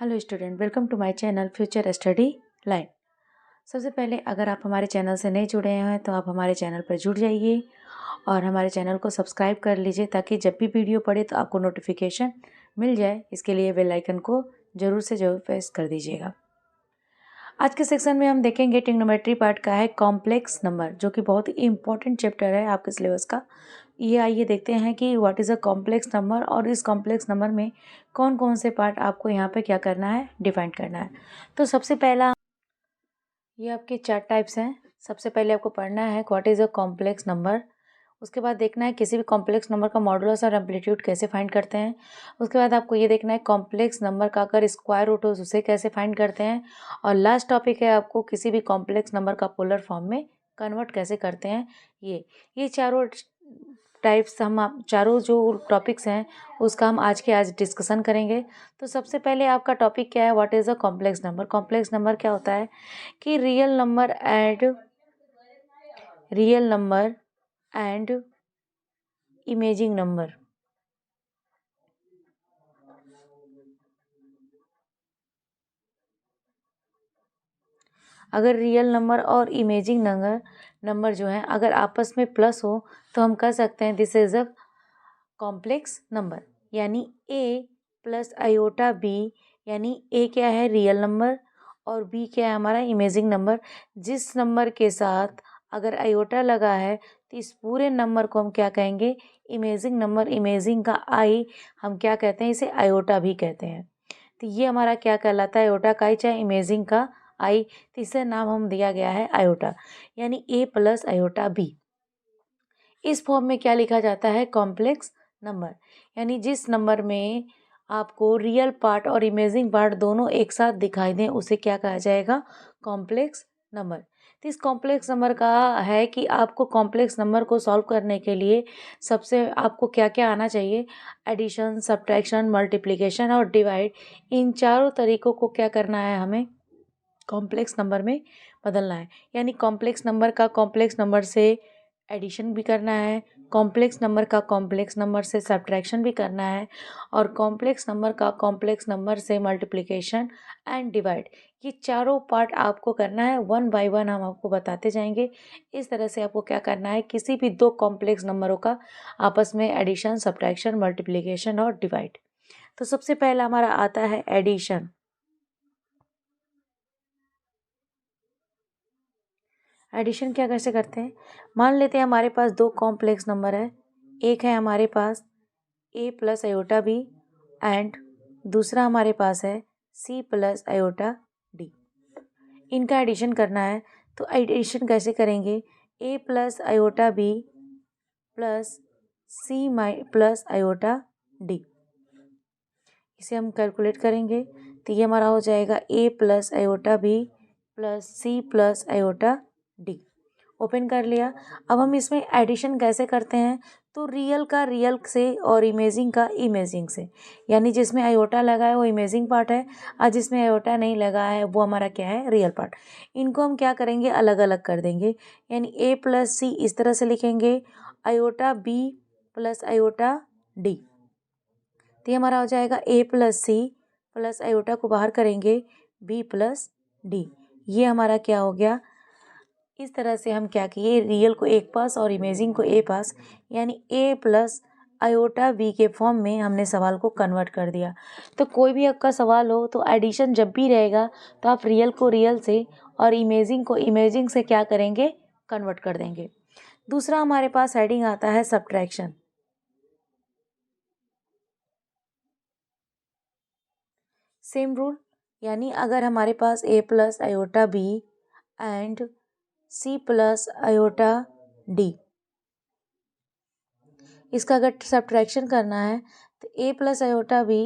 Hello student, welcome to my channel future study line. सबसे पहले अगर आप हमारे चैनल से नहीं जुड़े हैं तो आप हमारे चैनल पर जुड़ जाइए और हमारे चैनल को सब्सक्राइब कर लीजिए ताकि जब भी वीडियो पड़े तो आपको नोटिफिकेशन मिल जाए। इसके लिए बेल आइकन को ज़रूर से ज़रूर प्रेस कर दीजिएगा। आज के सेक्शन में हम देखेंगे ट्रिग्नोमेट्री पार्ट का है कॉम्प्लेक्स नंबर, जो कि बहुत ही इंपॉर्टेंट चैप्टर है आपके सिलेबस का। ये आइए देखते हैं कि what is a complex number और इस कॉम्प्लेक्स नंबर में कौन कौन से पार्ट आपको यहाँ पे क्या करना है, डिफाइन करना है। तो सबसे पहला ये आपके 4 टाइप्स हैं। सबसे पहले आपको पढ़ना है what is a complex number. उसके बाद देखना है किसी भी कॉम्प्लेक्स नंबर का मॉडुलस और एम्पलीट्यूड कैसे फाइंड करते हैं। उसके बाद आपको ये देखना है कॉम्प्लेक्स नंबर का अगर स्क्वायर रूट हो उसे कैसे फाइंड करते हैं। और लास्ट टॉपिक है आपको किसी भी कॉम्प्लेक्स नंबर का पोलर फॉर्म में कन्वर्ट कैसे करते हैं। ये चारों टाइप्स चारों जो टॉपिक्स हैं उसका हम आज के आज डिस्कशन करेंगे। तो सबसे पहले आपका टॉपिक क्या है, what is a complex number. Complex number क्या होता है कि real number and imaging number. अगर रियल नंबर और इमेजिंग नंबर जो है अगर आपस में प्लस हो तो हम कह सकते हैं this is a complex number. यानी a प्लस आयोटा b, यानी a क्या है रियल नंबर और b क्या है हमारा इमेजिंग नंबर। जिस नंबर के साथ अगर आयोटा लगा है तो इस पूरे नंबर को हम क्या कहेंगे, इमेजिंग नंबर। इमेजिंग का आई हम क्या कहते हैं, इसे आयोटा भी कहते हैं। तो ये हमारा क्या कहलाता है, आयोटा का आई चाहे इमेजिंग का आई। तीसरा नाम हम दिया गया है आयोटा, यानी a प्लस आयोटा b। इस फॉर्म में क्या लिखा जाता है, कॉम्प्लेक्स नंबर। यानी जिस नंबर में आपको रियल पार्ट और इमेजिंग पार्ट दोनों एक साथ दिखाई दें उसे क्या कहा जाएगा, कॉम्प्लेक्स नंबर। तो इस कॉम्प्लेक्स नंबर का है कि आपको कॉम्प्लेक्स नंबर को सॉल्व करने के लिए सबसे आपको क्या क्या आना चाहिए, एडिशन, सब्ट्रैक्शन, मल्टीप्लिकेशन और डिवाइड। इन चारों तरीकों को क्या करना है, हमें कॉम्प्लेक्स नंबर में बदलना है। यानी कॉम्प्लेक्स नंबर का कॉम्प्लेक्स नंबर से एडिशन भी करना है, कॉम्प्लेक्स नंबर का कॉम्प्लेक्स नंबर से सब्ट्रैक्शन भी करना है और कॉम्प्लेक्स नंबर का कॉम्प्लेक्स नंबर से मल्टीप्लिकेशन एंड डिवाइड। ये चारों पार्ट आपको करना है, वन बाय वन हम आपको बताते जाएंगे। इस तरह से आपको क्या करना है, किसी भी दो कॉम्प्लेक्स नंबरों का आपस में एडिशन, सब्ट्रैक्शन, मल्टीप्लिकेशन और डिवाइड। तो सबसे पहला हमारा आता है एडिशन। एडिशन क्या कैसे करते हैं, मान लेते हैं हमारे पास दो कॉम्प्लेक्स नंबर है। एक है हमारे पास a plus iota b and दूसरा हमारे पास है c प्लस आयोटा डी। इनका एडिशन करना है। तो एडिशन कैसे करेंगे, a plus iota b plus c plus iota d. इसे हम कैलकुलेट करेंगे तो ये हमारा हो जाएगा a plus iota b plus c plus iota d. Open कर लिया। अब हम इसमें एडिशन कैसे करते हैं, तो रियल का रियल से और इमेजिंग का इमेजिंग से। यानी जिसमें आयोटा लगा है वो इमेजिंग पार्ट है और जिसमें आयोटा नहीं लगा है वो हमारा क्या है, रियल पार्ट। इनको हम क्या करेंगे, अलग अलग कर देंगे। यानी a प्लस सी इस तरह से लिखेंगे, iota b plus iota d। तो ये हमारा हो जाएगा a plus c plus iota को बाहर करेंगे b प्लस d। ये हमारा क्या हो गया, इस तरह से हम क्या किए, रियल को एक पास और इमेजिंग को ए पास, यानी a प्लस आयोटा b के फॉर्म में हमने सवाल को कन्वर्ट कर दिया। तो कोई भी आपका सवाल हो तो एडिशन जब भी रहेगा तो आप रियल को रियल से और इमेजिंग को इमेजिंग से क्या करेंगे, कन्वर्ट कर देंगे। दूसरा हमारे पास हेडिंग आता है सब्ट्रैक्शन। सेम रूल, यानी अगर हमारे पास a plus iota b and c plus iota d, इसका अगर सब्ट्रैक्शन करना है तो a plus iota b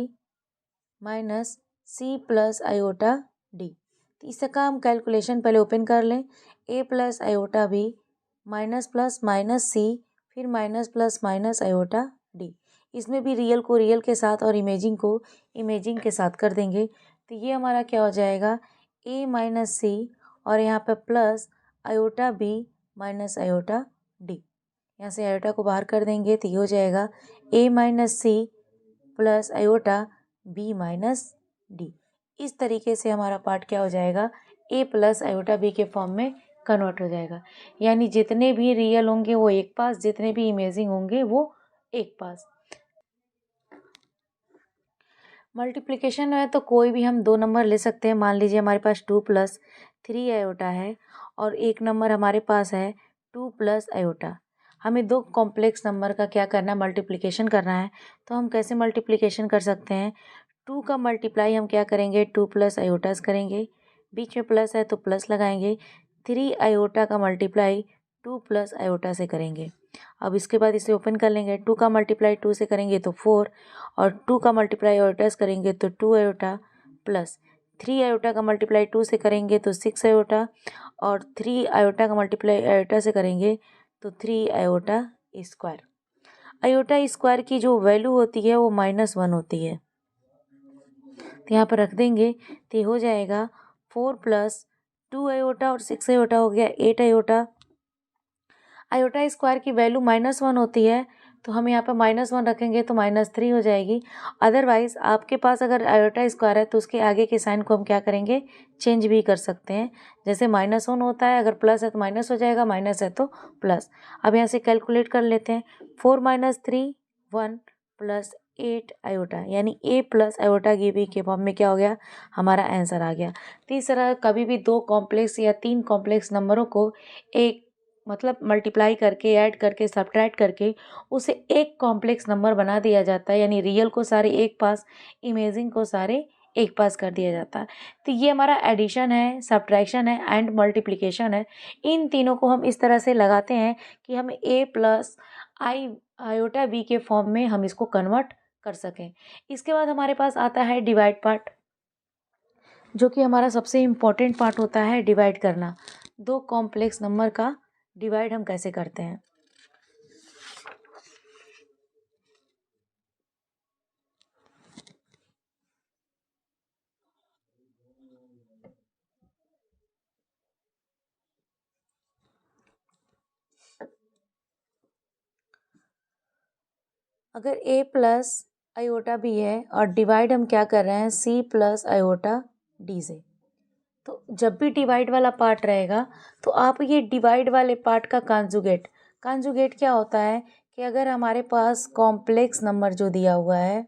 minus c plus iota d। तो इसका हम कैलकुलेशन पहले ओपन कर लें, a plus iota b minus plus minus c फिर minus plus minus iota d। इसमें भी रियल को रियल के साथ और इमेजिंग को इमेजिंग के साथ कर देंगे। तो ये हमारा क्या हो जाएगा, a माइनस c और यहाँ पे plus iota b minus iota d। यहाँ से आयोटा को बाहर कर देंगे तो ये हो जाएगा a minus c plus iota b minus d. इस तरीके से हमारा पार्ट क्या हो जाएगा, ए प्लस आयोटा बी के फॉर्म में कन्वर्ट हो जाएगा। यानी जितने भी रियल होंगे वो एक पास, जितने भी इमेजिंग होंगे वो एक पास। मल्टीप्लिकेशन है तो कोई भी हम दो नंबर ले सकते हैं। मान लीजिए हमारे पास 2 + 3 आयोटा है और एक नंबर हमारे पास है 2 + आयोटा। हमें दो कॉम्प्लेक्स नंबर का क्या करना है, मल्टीप्लिकेशन करना है। तो हम कैसे मल्टीप्लिकेशन कर सकते हैं, 2 का मल्टीप्लाई हम क्या करेंगे, 2 + आयोटास करेंगे, बीच में प्लस है तो प्लस लगाएंगे। 3 आयोटा का मल्टीप्लाई 2 + आयोटा से करेंगे। अब इसके बाद इसे ओपन कर लेंगे, 2 का मल्टीप्लाई 2 से करेंगे तो 4 और 2 का मल्टीप्लाई आयोटास करेंगे तो 2 आयोटा प्लस 3 आयोटा का मल्टीप्लाई 2 से करेंगे तो 6 आयोटा और 3 आयोटा का मल्टीप्लाई आयोटा से करेंगे तो 3 आयोटा स्क्वायर। आयोटा स्क्वायर की जो वैल्यू होती है वो -1 होती है, तो यहाँ पर रख देंगे तो ये हो जाएगा 4 + 2 आयोटा और 6 आयोटा हो गया 8 आयोटा। आयोटा स्क्वायर की वैल्यू -1 होती है, तो हम यहाँ पर -1 रखेंगे तो -3 हो जाएगी। अदरवाइज़ आपके पास अगर आयोटा स्क्वायर है तो उसके आगे के साइन को हम क्या करेंगे, चेंज भी कर सकते हैं। जैसे -1 होता है, अगर प्लस है तो माइनस हो जाएगा, माइनस है तो प्लस। अब यहाँ से कैलकुलेट कर लेते हैं, 4 - 3 1 + 8 आयोटा, यानी a + आयोटा बी के फॉर्म में क्या हो गया, हमारा आंसर आ गया। तीसरा, कभी भी दो कॉम्प्लेक्स या तीन कॉम्प्लेक्स नंबरों को एक मतलब मल्टीप्लाई करके, ऐड करके, सब्ट्रैक्ट करके उसे एक कॉम्प्लेक्स नंबर बना दिया जाता है। यानी रियल को सारे एक पास, इमेजिंग को सारे एक पास कर दिया जाता है। तो ये हमारा एडिशन है, सब्ट्रैक्शन है एंड मल्टीप्लिकेशन है। इन तीनों को हम इस तरह से लगाते हैं कि हम a + आयोटा बी के फॉर्म में हम इसको कन्वर्ट कर सकें। इसके बाद हमारे पास आता है डिवाइड पार्ट, जो कि हमारा सबसे इम्पोर्टेंट पार्ट होता है, डिवाइड करना। दो कॉम्प्लेक्स नंबर का डिवाइड हम कैसे करते हैं। अगर a + आयोटा बी है और डिवाइड हम क्या कर रहे हैं, c + आयोटा डी से, तो जब भी डिवाइड वाला पार्ट रहेगा तो आप ये डिवाइड वाले पार्ट का कांजुगेट क्या होता है कि अगर हमारे पास कॉम्प्लेक्स नंबर जो दिया हुआ है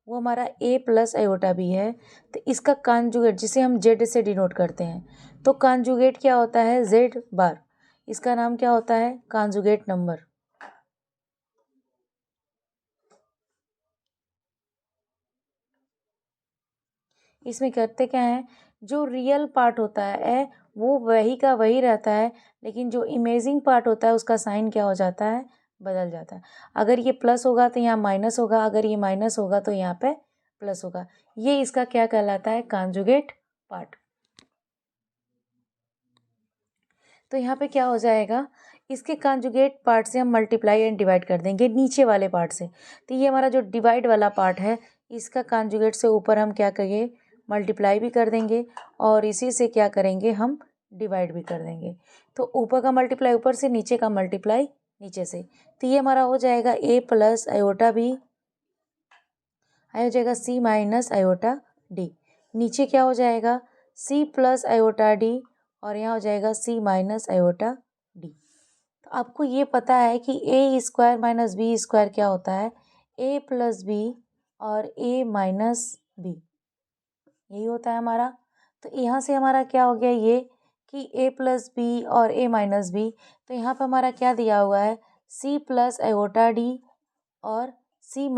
वो हमारा a + आयोटा बी है, तो इसका कांजुगेट जिसे हम z से डिनोट करते हैं, तो कांजुगेट क्या होता है, z बार। इसका नाम क्या होता है, कांजुगेट नंबर। इसमें करते क्या है, जो रियल पार्ट होता है वो वही का वही रहता है, लेकिन जो इमेजिंग पार्ट होता है उसका साइन क्या हो जाता है, बदल जाता है। अगर ये प्लस होगा तो यहाँ माइनस होगा, अगर ये माइनस होगा तो यहाँ पे प्लस होगा। ये इसका क्या कहलाता है, कांजुगेट पार्ट। तो यहाँ पे क्या हो जाएगा, इसके कांजुगेट पार्ट से हम मल्टीप्लाई एंड डिवाइड कर देंगे नीचे वाले पार्ट से। तो ये हमारा जो डिवाइड वाला पार्ट है, इसका कांजुगेट से ऊपर हम क्या करेंगे, मल्टीप्लाई भी कर देंगे और इसी से क्या करेंगे, हम डिवाइड भी कर देंगे। तो ऊपर का मल्टीप्लाई ऊपर से, नीचे का मल्टीप्लाई नीचे से। तो ये हमारा हो जाएगा a + आयोटा बी, हो जाएगा c - आयोटा डी। नीचे क्या हो जाएगा, c + आयोटा डी और यहाँ हो जाएगा c - आयोटा डी। तो आपको ये पता है कि a² - b² क्या होता है, a + b और a - b, यही होता है हमारा। तो यहाँ से हमारा क्या हो गया, ये कि a + b और a - b। तो यहाँ पर हमारा क्या दिया हुआ है, c + आयोटा डी और c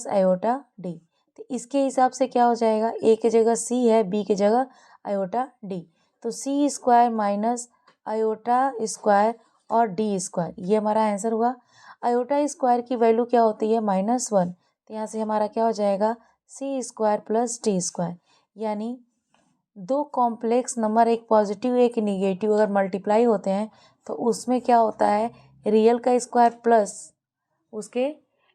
- आयोटा डी। तो इसके हिसाब से क्या हो जाएगा, a की जगह c है, b की जगह आयोटा डी, तो c² - आयोटा स्क्वायर और d², ये हमारा आंसर हुआ। आयोटा स्क्वायर की वैल्यू क्या होती है, -1, तो यहाँ से हमारा क्या हो जाएगा, c² + d²। यानी दो कॉम्प्लेक्स नंबर, एक पॉजिटिव एक निगेटिव, अगर मल्टीप्लाई होते हैं तो उसमें क्या होता है, रियल का स्क्वायर प्लस उसके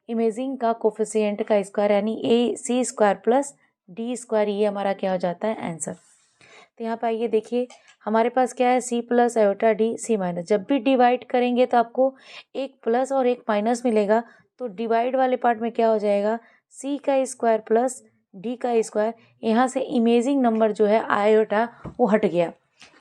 इमेजिंग का कोफिशिएंट का स्क्वायर, यानी ac² + d², ये हमारा क्या हो जाता है, आंसर। तो यहाँ पर आइए देखिए, हमारे पास क्या है, c + आयोटा डी c-। जब भी डिवाइड करेंगे तो आपको एक प्लस और एक माइनस मिलेगा, तो डिवाइड वाले पार्ट में क्या हो जाएगा, c² + डी का स्क्वायर, यहाँ से इमेजिंग नंबर जो है आयोटा वो हट गया।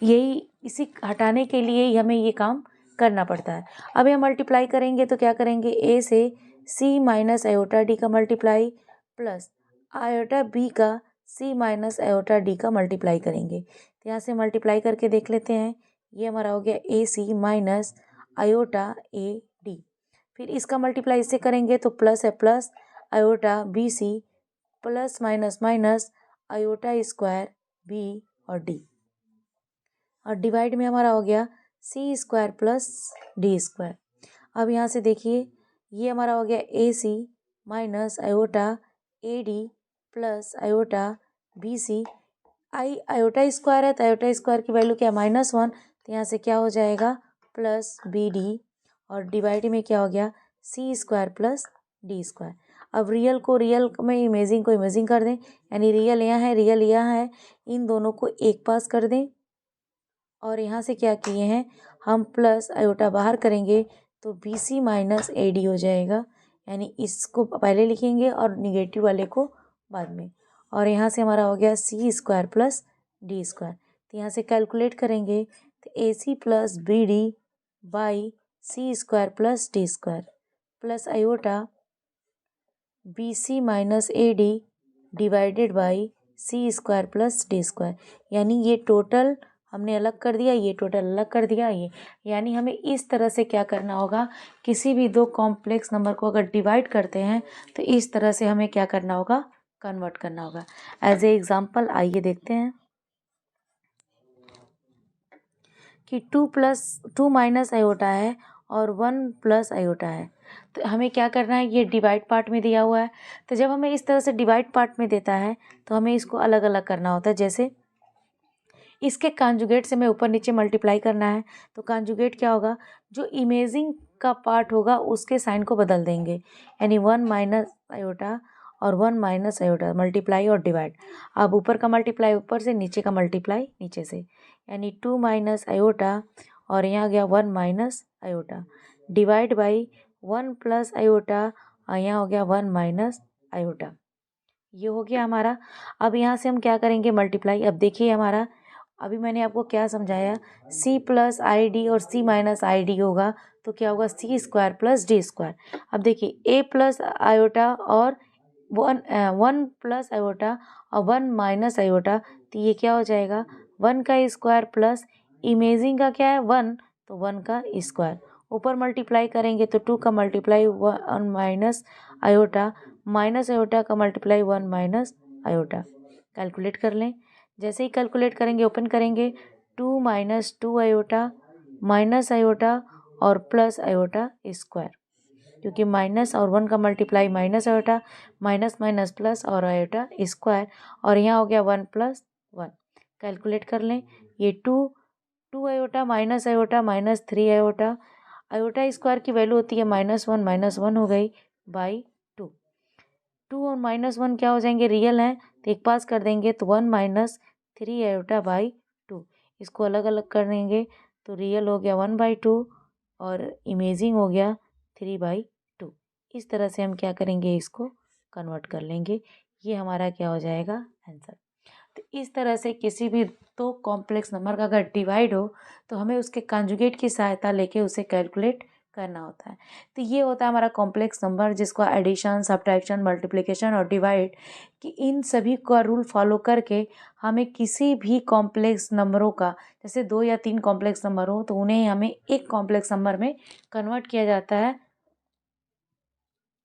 यही इसी हटाने के लिए ही हमें ये काम करना पड़ता है। अब ये मल्टीप्लाई करेंगे तो क्या करेंगे, ए से सी माइनस आयोटा डी का मल्टीप्लाई प्लस आयोटा बी का सी माइनस आयोटा डी का मल्टीप्लाई करेंगे। तो यहाँ से मल्टीप्लाई करके देख लेते हैं। ये हमारा हो गया A C minus iota A D. फिर इसका मल्टीप्लाई इससे करेंगे तो प्लस है plus iota B C plus minus minus iota square B और डी, और डिवाइड में हमारा हो गया C square plus D square. अब यहाँ से देखिए ये हमारा हो गया A C minus iota A D plus iota B C. Iota square है तो आयोटा स्क्वायर की वैल्यू क्या है -1, तो यहाँ से क्या हो जाएगा प्लस बी डी, और डिवाइड में क्या हो गया C square plus D square. अब रियल को रियल में, इमेजिंग को इमेजिंग कर दें, यानी रियल यहाँ है रियल यहाँ है, इन दोनों को एक पास कर दें। और यहाँ से क्या किए हैं हम, प्लस आयोटा बाहर करेंगे तो बी सी माइनस ए डी हो जाएगा, यानी इसको पहले लिखेंगे और निगेटिव वाले को बाद में। और यहाँ से हमारा हो गया C square plus D square. तो यहाँ से कैलकुलेट करेंगे तो A C plus B D by C square plus D square plus iota B C minus A D divided by C square plus D square, यानी ये total हमने अलग कर दिया, ये टोटल अलग कर दिया। ये यानी हमें इस तरह से क्या करना होगा, किसी भी दो कॉम्प्लेक्स नंबर को अगर डिवाइड करते हैं तो इस तरह से हमें क्या करना होगा, कन्वर्ट करना होगा। एज ए एग्जाम्पल आइए देखते हैं कि 2 माइनस आयोटा है और 1 प्लस आयोटा है। तो हमें क्या करना है, ये डिवाइड पार्ट में दिया हुआ है, तो जब हमें इस तरह से डिवाइड पार्ट में देता है तो हमें इसको अलग अलग करना होता है। जैसे इसके कॉन्जुगेट से हमें ऊपर नीचे मल्टीप्लाई करना है, तो कॉन्जुगेट क्या होगा, जो इमेजिंग का पार्ट होगा उसके साइन को बदल देंगे, यानी 1 माइनस आयोटा और 1 माइनस आयोटा, मल्टीप्लाई और डिवाइड। अब ऊपर का मल्टीप्लाई ऊपर से, नीचे का मल्टीप्लाई नीचे से, यानी 2 माइनस आयोटा और यहाँ गया 1 minus iota divide by 1 plus iota और यहाँ हो गया 1 माइनस आयोटा। ये हो गया हमारा। अब यहाँ से हम क्या करेंगे, मल्टीप्लाई। अब देखिए हमारा, अभी मैंने आपको क्या समझाया, सी प्लस आई डी और सी माइनस आई डी होगा तो क्या होगा सी स्क्वायर प्लस डी स्क्वायर। अब देखिए ए प्लस आयोटा और 1 प्लस आयोटा और 1 माइनस आयोटा, तो ये क्या हो जाएगा 1 का स्क्वायर प्लस इमेजिंग का क्या है 1, तो 1 का स्क्वायर। ऊपर मल्टीप्लाई करेंगे तो 2 का multiply 1 minus iota, minus iota का मल्टीप्लाई 1 माइनस आयोटा। कैलकुलेट कर लें। जैसे ही कैलकुलेट करेंगे, ओपन करेंगे, 2 माइनस 2 आयोटा माइनस आयोटा और प्लस आयोटा स्क्वायर, क्योंकि माइनस और 1 का multiply minus iota, minus minus plus और आयोटा स्क्वायर, और यहाँ हो गया 1 प्लस 1। कैलकुलेट कर लें, ये 2 iota minus 3 iota, iota square की वैल्यू होती है -1 हो गई बाई 2। 2 और -1 क्या हो जाएंगे, रियल हैं, तो एक पास कर देंगे तो 1 माइनस 3 आयोटा बाई 2। इसको अलग अलग कर देंगे तो रियल हो गया 1/2 और इमेजिंग हो गया 3/2। इस तरह से हम क्या करेंगे, इसको कन्वर्ट कर लेंगे। ये हमारा क्या हो जाएगा, आंसर। तो इस तरह से किसी भी दो कॉम्प्लेक्स नंबर का अगर डिवाइड हो तो हमें उसके कॉन्जुगेट की सहायता लेके उसे कैलकुलेट करना होता है। तो ये होता है हमारा कॉम्प्लेक्स नंबर, जिसको एडिशन, सब्ट्रैक्शन, मल्टीप्लिकेशन और डिवाइड कि इन सभी का रूल फॉलो करके हमें किसी भी कॉम्प्लेक्स नंबरों का, जैसे 2 या 3 कॉम्प्लेक्स नंबर हो तो उन्हें हमें एक कॉम्प्लेक्स नंबर में कन्वर्ट किया जाता है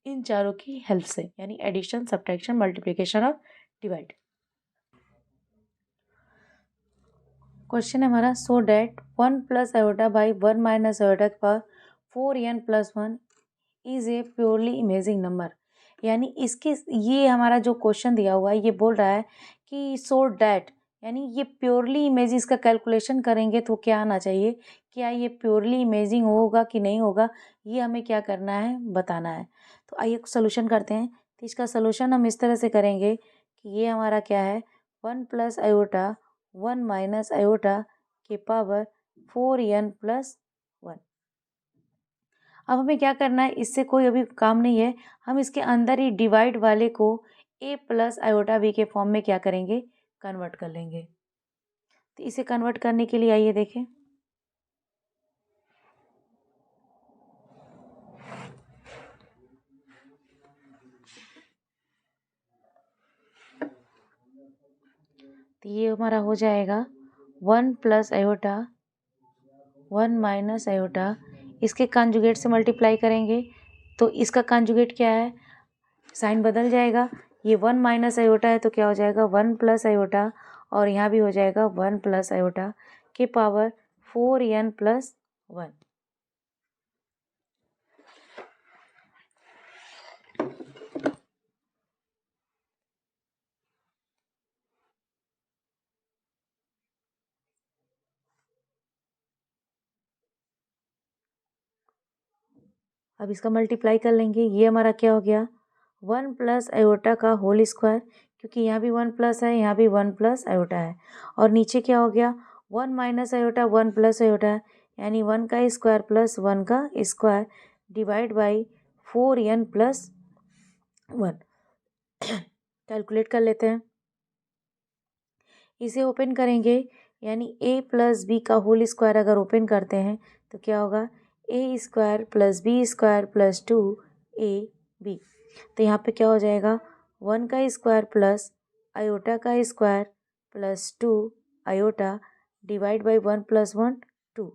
इन चारों की हेल्प से, यानी एडिशन, सब्ट्रैक्शन, मल्टीप्लिकेशन और डिवाइड। क्वेश्चन है हमारा, so that 1 plus iota by 1 minus iota के power 4n plus 1 is a purely imaging number. यानी इसके, ये हमारा जो क्वेश्चन दिया हुआ है ये बोल रहा है कि सो डैट, यानी ये प्योरली इमेजिंग, इसका कैलकुलेशन करेंगे तो क्या आना चाहिए, क्या ये प्योरली इमेजिंग होगा कि नहीं होगा, ये हमें क्या करना है, बताना है। तो आइए सोल्यूशन करते हैं। तो इसका सोल्यूशन हम इस तरह से करेंगे कि ये हमारा क्या है, 1 प्लस आयोटा 1 माइनस आयोटा के पावर 4n प्लस 1। अब हमें क्या करना है, इससे कोई अभी काम नहीं है, हम इसके अंदर ही डिवाइड वाले को ए प्लस आयोटा बी के फॉर्म में क्या करेंगे, कन्वर्ट कर लेंगे। तो इसे कन्वर्ट करने के लिए आइए देखें। तो ये हमारा हो जाएगा 1 प्लस आयोटा 1 माइनस आयोटा, इसके कॉन्जुगेट से मल्टीप्लाई करेंगे तो इसका कॉन्जुगेट क्या है, साइन बदल जाएगा। ये 1 माइनस आयोटा है तो क्या हो जाएगा 1 प्लस आयोटा, और यहाँ भी हो जाएगा 1 प्लस आयोटा के पावर 4n प्लस 1। अब इसका मल्टीप्लाई कर लेंगे, ये हमारा क्या हो गया 1 प्लस आयोटा का होल स्क्वायर, क्योंकि यहाँ भी 1 प्लस है, यहाँ भी 1 प्लस आयोटा है, और नीचे क्या हो गया 1 माइनस आयोटा 1 प्लस आयोटा, यानी 1 का स्क्वायर प्लस 1 का square divide by 4n plus 1। Calculate कर लेते हैं, इसे ओपन करेंगे, यानी a प्लस बी का होल स्क्वायर अगर ओपन करते हैं तो क्या होगा A square plus B square plus 2ab। तो यहाँ पे क्या हो जाएगा 1 का स्क्वायर प्लस आयोटा का square plus 2 iota divide by 1 plus 1 2,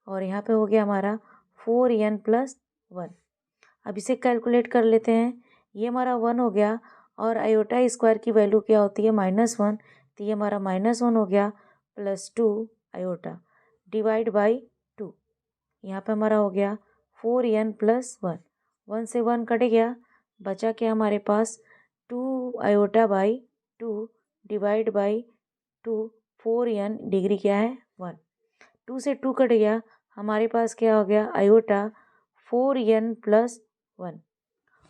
और यहाँ पे हो गया हमारा 4n प्लस 1। अब इसे कैलकुलेट कर लेते हैं, ये हमारा 1 हो गया, और आयोटा स्क्वायर की वैल्यू क्या होती है -1, तो ये हमारा -1 हो गया प्लस 2 आयोटा डिवाइड बाई 2। यहाँ पे हमारा हो गया 4n प्लस 1, 1 से 1 कट गया, बचा क्या हमारे पास 2 iota by 2 divide by 2, 4n degree क्या है 1, 2 से 2 कट गया, हमारे पास क्या हो गया आयोटा 4n प्लस 1।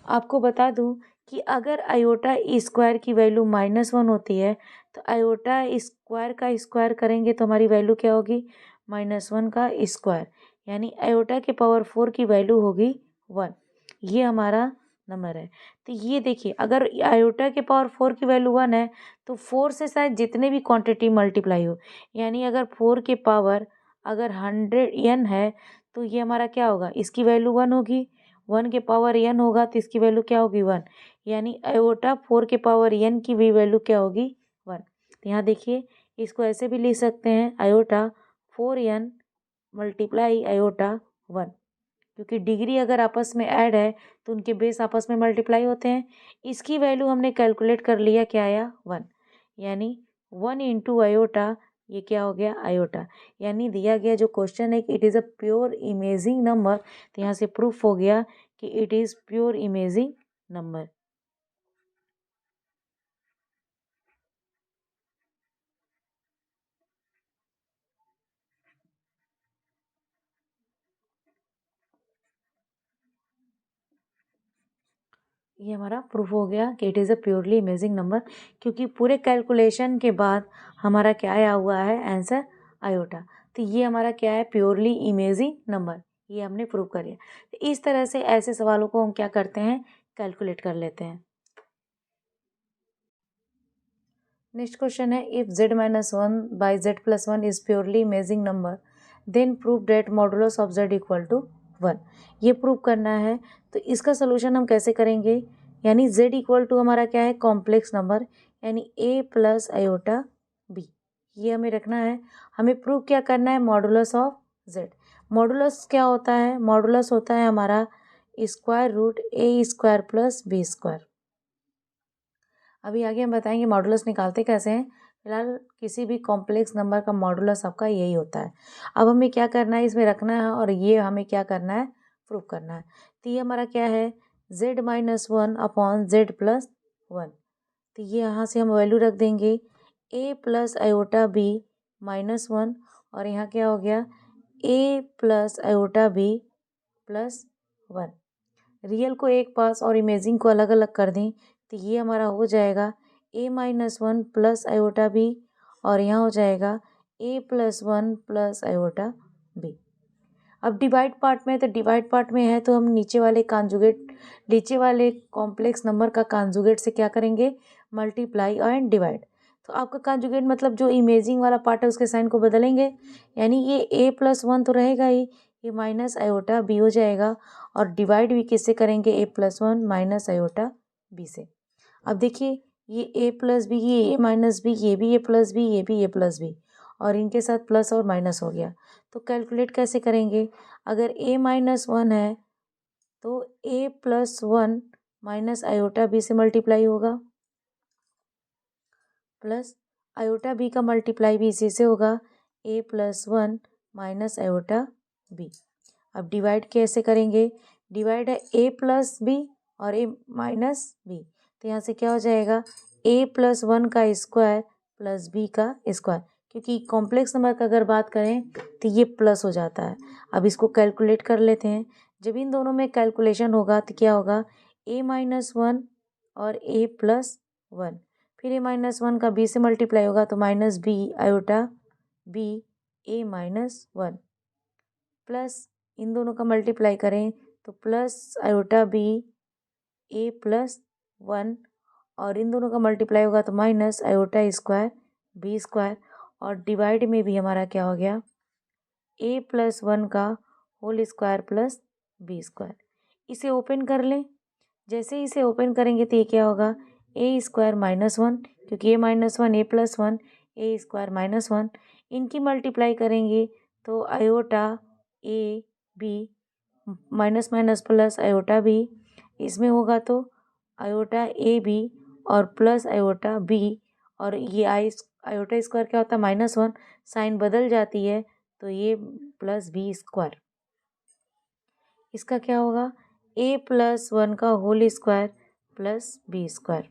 आपको बता दूं कि अगर आयोटा स्क्वायर की वैल्यू -1 होती है तो आयोटा स्क्वायर का स्क्वायर करेंगे तो हमारी वैल्यू क्या होगी -1 का स्क्वायर, यानी आयोटा के पावर 4 की वैल्यू होगी 1। ये हमारा नंबर है। तो ये देखिए, अगर आयोटा के पावर 4 की वैल्यू 1 है तो 4 से शायद जितने भी क्वांटिटी मल्टीप्लाई हो, यानी अगर 4 के पावर अगर 100n है तो ये हमारा क्या होगा, इसकी वैल्यू 1 होगी, 1 के पावर n होगा तो इसकी वैल्यू क्या होगी 1, यानी आयोटा 4 के पावर n की भी वैल्यू क्या होगी 1। तो यहाँ देखिए, इसको ऐसे भी लिख सकते हैं आयोटा 4n मल्टीप्लाई आयोटा 1, क्योंकि डिग्री अगर आपस में ऐड है तो उनके बेस आपस में मल्टीप्लाई होते हैं। इसकी वैल्यू हमने कैलकुलेट कर लिया, क्या आया 1, यानी 1 इंटू आयोटा, ये क्या हो गया आयोटा, यानी दिया गया जो क्वेश्चन है कि it is a pure imaging number, तो यहाँ से प्रूफ हो गया कि it is pure imaging number. ये हमारा प्रूफ हो गया कि it is a purely imaging number, क्योंकि पूरे कैलकुलेशन के बाद हमारा क्या आया हुआ है आंसर आयोटा। तो ये हमारा क्या है प्योरली इमेजिंग नंबर, ये हमने प्रूव कर लिया। तो इस तरह से ऐसे सवालों को हम क्या करते हैं, कैलकुलेट कर लेते हैं। नेक्स्ट क्वेश्चन है, if z-1 by z+1 is purely imaging number then prove that modulus of z equal to 1। ये प्रूव करना है, तो इसका सोल्यूशन हम कैसे करेंगे, यानी z इक्वल टू हमारा क्या है कॉम्प्लेक्स नंबर, यानी a प्लस आयोटा b, ये हमें रखना है। हमें प्रूव क्या करना है, मॉडुलस ऑफ z। मॉडुलस क्या होता है, मॉडुलस होता है हमारा square root a square plus b square. अभी आगे हम बताएंगे मॉडुलस निकालते कैसे हैं, फिलहाल किसी भी कॉम्प्लेक्स नंबर का मॉडुलस आपका यही होता है। अब हमें क्या करना है, इसमें रखना है, और ये हमें क्या करना है प्रूव करना है। तो ये हमारा क्या है z-1 अपॉन z+1। तो ये यहाँ से हम वैल्यू रख देंगे a प्लस आयोटा b -1, और यहाँ क्या हो गया a plus iota b plus 1। Real को एक पास और इमेजिंग को अलग अलग कर दें तो ये हमारा हो जाएगा a-1 प्लस आयोटा b, और यहाँ हो जाएगा a+1 प्लस आयोटा b। अब डिवाइड पार्ट में, तो डिवाइड पार्ट में है तो हम नीचे वाले कॉन्जुगेट, नीचे वाले कॉम्प्लेक्स नंबर का कॉन्जुगेट से क्या करेंगे मल्टीप्लाई एंड डिवाइड। तो आपका कॉन्जुगेट मतलब जो इमेजिंग वाला पार्ट है उसके साइन को बदलेंगे, यानी ये a+1 तो रहेगा ही, ये माइनस आयोटा b हो जाएगा, और डिवाइड भी किससे करेंगे, a+1 माइनस आयोटा b से। अब देखिए ये a+b, ये a-b, ये भी a+b, ये भी a+b, और इनके साथ प्लस और माइनस हो गया। तो कैलकुलेट कैसे करेंगे, अगर a-1 है तो a+1 माइनस आयोटा b से मल्टीप्लाई होगा, प्लस आयोटा b का मल्टीप्लाई भी इसी से होगा, a+1 माइनस आयोटा b। अब डिवाइड कैसे करेंगे, डिवाइड है a+b और a माइनस b, तो यहाँ से क्या हो जाएगा, a+1 का स्क्वायर प्लस b का स्क्वायर, क्योंकि कॉम्प्लेक्स नंबर का अगर बात करें तो ये प्लस हो जाता है। अब इसको कैलकुलेट कर लेते हैं, जब इन दोनों में कैलकुलेशन होगा तो क्या होगा, a-1 और a+1, फिर a-1 का b से मल्टीप्लाई होगा तो minus b iota b a-1, plus इन दोनों का मल्टीप्लाई करें तो प्लस आयोटा b a+1, और इन दोनों का मल्टीप्लाई होगा तो minus iota square b square, और डिवाइड में भी हमारा क्या हो गया, a+1 का whole square plus b square. इसे ओपन कर लें, जैसे ही इसे ओपन करेंगे तो ये क्या होगा, a² -1, क्योंकि a-1 a+1 a² -1, इनकी मल्टीप्लाई करेंगे तो iota a b minus minus plus iota b, इसमें होगा तो आयोटा ए बी और प्लस आयोटा बी, और ये आयोटा स्क्वायर क्या होता है, -1, साइन बदल जाती है तो ये प्लस बी स्क्वायर। इसका क्या होगा, a+1 का whole square plus B square.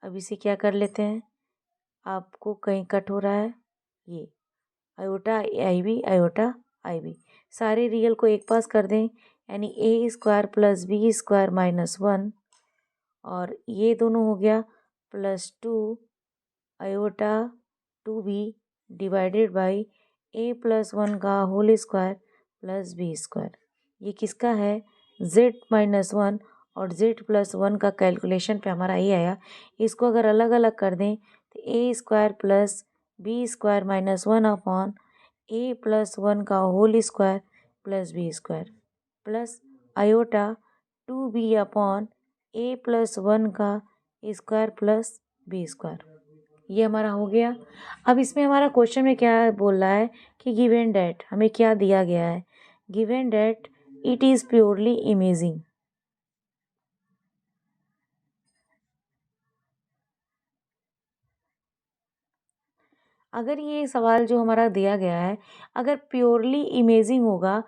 अब इसे क्या कर लेते हैं, आपको कहीं कट हो रहा है, ये आयोटा आई बी, सारे रियल को एक पास कर दें, यानी a² प्लस b² -1, और ये दोनों हो गया +2 iota 2b divided by a+1 का whole square plus B square. ये किसका है, z-1 और z+1 का कैलकुलेशन पे हमारा ये आया। इसको अगर अलग अलग कर दें तो a² plus b² -1 upon a+1 का whole square plus B square, plus iota 2b upon a+1 का स्क्वायर प्लस बी स्क्वायर। ये हमारा हो गया। अब इसमें हमारा क्वेश्चन में क्या बोल रहा है कि गिवन डेट हमें क्या दिया गया है, given that it is purely imaging. अगर ये सवाल जो हमारा दिया गया है अगर प्योरली इमेजिंग होगा,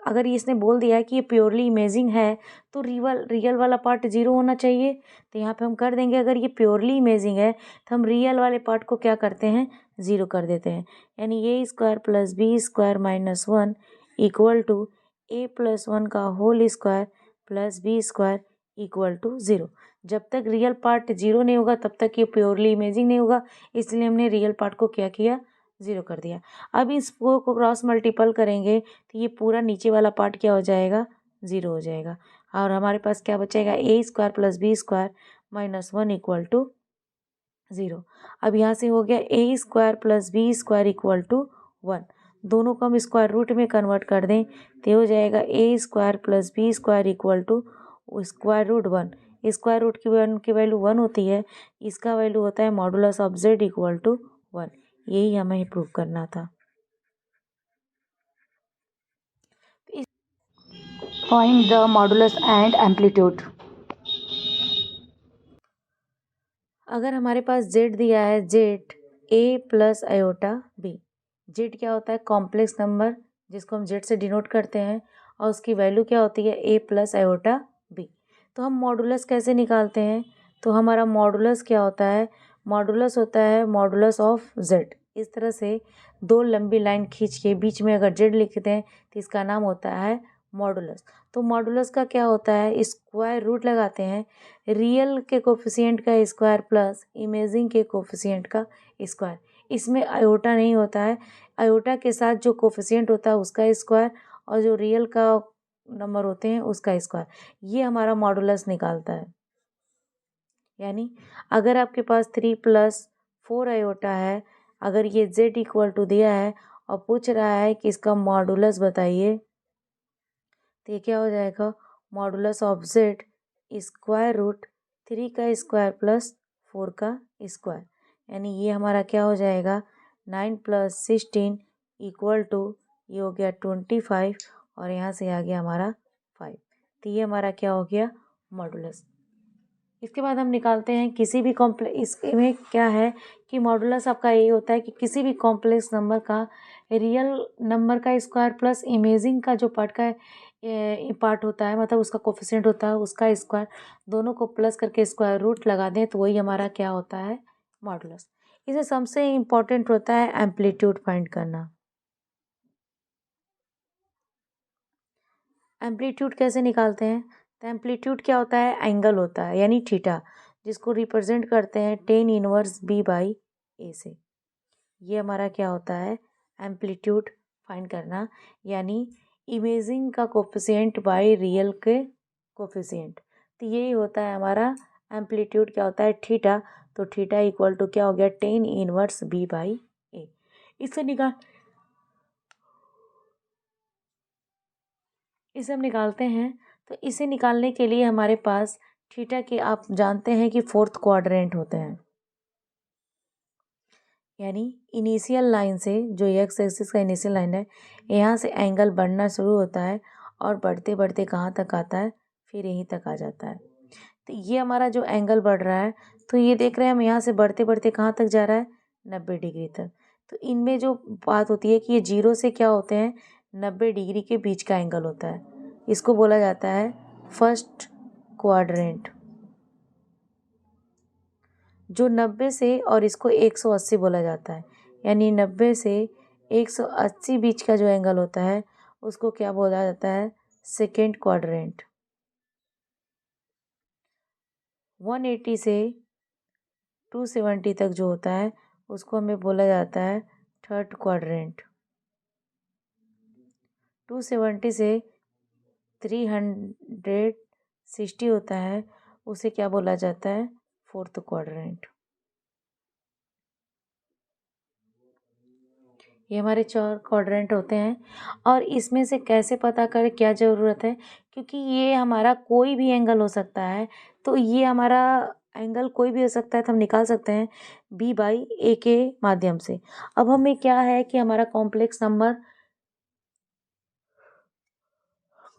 अगर इसने बोल दिया है कि ये प्योरली इमेजिंग है तो रियल वाला पार्ट 0 होना चाहिए। तो यहाँ पे हम कर देंगे, अगर ये प्योरली इमेजिंग है तो हम रियल वाले पार्ट को क्या करते हैं, 0 कर देते हैं, यानी a² plus b² -1 equal to a+1 का whole square plus b² equal to 0। जब तक रियल पार्ट 0 नहीं होगा तब तक ये प्योरली इमेजिंग नहीं होगा, इसलिए हमने रियल पार्ट को क्या किया, 0 कर दिया। अब इसको क्रॉस मल्टीपल करेंगे तो ये पूरा नीचे वाला पार्ट क्या हो जाएगा, 0 हो जाएगा, और हमारे पास क्या बचेगा, a² plus b² -1 equal to 0। अब यहाँ से हो गया a² plus b² equal to 1, दोनों को हम स्क्वायर रूट में कन्वर्ट कर दें तो हो जाएगा a² plus b² equal to square root 1। Square root की वैल्यू 1 होती है, इसका वैल्यू होता है modulus of z equal to 1। यही हमें प्रूव करना था। Find the modulus and amplitude. अगर हमारे पास z दिया है, z a plus iota b, z क्या होता है, कॉम्प्लेक्स नंबर जिसको हम z से डिनोट करते हैं, और उसकी वैल्यू क्या होती है, a प्लस आयोटा b। तो हम मॉडुलस कैसे निकालते हैं, तो हमारा मॉडुलस क्या होता है, मॉडुलस होता है मॉडुलस ऑफ z। इस तरह से दो लंबी लाइन खींच के बीच में अगर z लिखते हैं तो इसका नाम होता है मॉडुलस। तो मॉडुलस का क्या होता है, स्क्वायर रूट लगाते हैं रियल के कोफिशिएंट का स्क्वायर प्लस इमेजिंग के कोफिशिएंट का स्क्वायर। इसमें आयोटा नहीं होता है, आयोटा के साथ जो कोफिशिएंट होता है उसका स्क्वायर, और जो रियल का नंबर होते हैं उसका स्क्वायर, ये हमारा मॉडुलस निकालता है। यानी अगर आपके पास 3 + 4 आयोटा है, अगर ये z इक्वल टू दिया है और पूछ रहा है कि इसका मॉडुलस बताइए, तो ये क्या हो जाएगा, modulus of z square root 3 का स्क्वायर प्लस 4 का स्क्वायर, यानी ये हमारा क्या हो जाएगा 9 + 16 इक्वल टू ये हो गया 25 और यहाँ से आ गया हमारा 5। तो ये हमारा क्या हो गया मॉडुलस। इसके बाद हम निकालते हैं किसी भी कॉम्प्लेक्स, इसमें क्या है कि मॉडुलस आपका यही होता है कि किसी भी कॉम्प्लेक्स नंबर का रियल नंबर का स्क्वायर प्लस इमेजिंग का जो पार्ट का पार्ट होता है, मतलब उसका कोफिशिएंट होता है, उसका स्क्वायर, दोनों को प्लस करके स्क्वायर रूट लगा दें तो वही हमारा क्या होता है मॉडुलस। इसे सबसे इम्पोर्टेंट होता है एम्पलीट्यूड फाइंड करना। एम्पलीट्यूड कैसे निकालते हैं, तो एम्पलीट्यूड क्या होता है, एंगल होता है यानी थीटा, जिसको रिप्रेजेंट करते हैं tan इनवर्स b/a से। ये हमारा क्या होता है एम्पलीट्यूड फाइंड करना, यानी इमेजिंग का कोफिशिएंट बाय रियल के कोफिशिएंट। तो यही होता है हमारा एम्पलीट्यूड, क्या होता है थीटा। तो थीटा इक्वल टू क्या हो गया tan इनवर्स b/a। इसे हम निकालते हैं। तो इसे निकालने के लिए हमारे पास थीटा के आप जानते हैं कि 4th क्वाड्रेंट होते हैं, यानी इनिशियल लाइन से जो एक्स एक्सिस का इनिशियल लाइन है, यहाँ से एंगल बढ़ना शुरू होता है और बढ़ते बढ़ते कहाँ तक आता है, फिर यहीं तक आ जाता है। तो ये हमारा जो एंगल बढ़ रहा है, तो ये देख रहे हैं हम यहाँ से बढ़ते बढ़ते कहाँ तक जा रहा है 90 डिग्री तक। तो इनमें जो बात होती है कि ये 0 से क्या होते हैं 90 डिग्री के बीच का एंगल होता है, इसको बोला जाता है फर्स्ट क्वाड्रेंट। जो 90 से और इसको 180 बोला जाता है, यानी 90 से 180 बीच का जो एंगल होता है उसको क्या बोला जाता है सेकेंड क्वाड्रेंट। 180 से 270 तक जो होता है उसको हमें बोला जाता है थर्ड क्वाड्रेंट। 270 से 360 होता है, उसे क्या बोला जाता है फोर्थ क्वाड्रेंट। ये हमारे 4 क्वाड्रेंट होते हैं। और इसमें से कैसे पता करें क्या ज़रूरत है, क्योंकि ये हमारा कोई भी एंगल हो सकता है। तो ये हमारा एंगल कोई भी हो सकता है, तो हम निकाल सकते हैं b/a के माध्यम से। अब हमें क्या है कि हमारा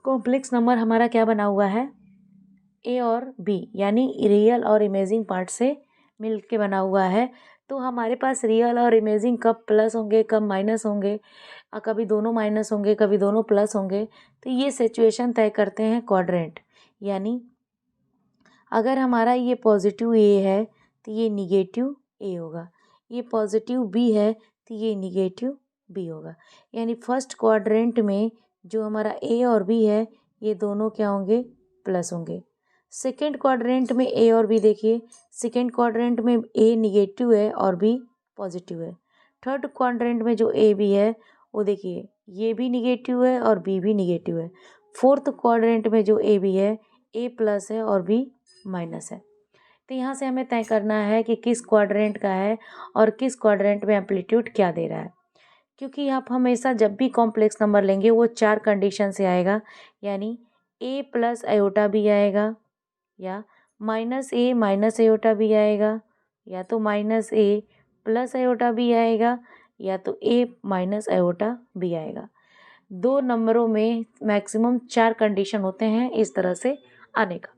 कॉम्प्लेक्स नंबर हमारा क्या बना हुआ है a और b, यानी रियल और इमेजिंग पार्ट से मिल के बना हुआ है। तो हमारे पास रियल और इमेजिंग कब प्लस होंगे कब माइनस होंगे, कभी दोनों माइनस होंगे कभी दोनों प्लस होंगे, तो ये सिचुएशन तय करते हैं क्वाड्रेंट। यानी अगर हमारा ये पॉजिटिव ए है तो ये निगेटिव ए होगा, ये पॉजिटिव बी है तो ये निगेटिव बी होगा। यानी फर्स्ट क्वाड्रेंट में जो हमारा ए और बी है ये दोनों क्या होंगे प्लस होंगे। सेकेंड क्वाड्रेंट में ए और बी देखिए, सेकेंड क्वाड्रेंट में ए निगेटिव है और बी पॉजिटिव है। थर्ड क्वाड्रेंट में जो ए बी है वो देखिए ये भी निगेटिव है और बी भी निगेटिव है। फोर्थ क्वाड्रेंट में जो ए बी है ए प्लस है और बी माइनस है। तो यहाँ से हमें तय करना है कि किस क्वाड्रेंट का है और किस क्वाड्रेंट में एम्पलीट्यूड क्या दे रहा है, क्योंकि आप हमेशा जब भी कॉम्प्लेक्स नंबर लेंगे वो 4 कंडीशन से आएगा, यानी a + आयोटा भी आएगा, या -a - आयोटा भी आएगा, या तो -a + आयोटा भी आएगा, या तो a - आयोटा भी आएगा। 2 नंबरों में मैक्सिमम 4 कंडीशन होते हैं इस तरह से आने का।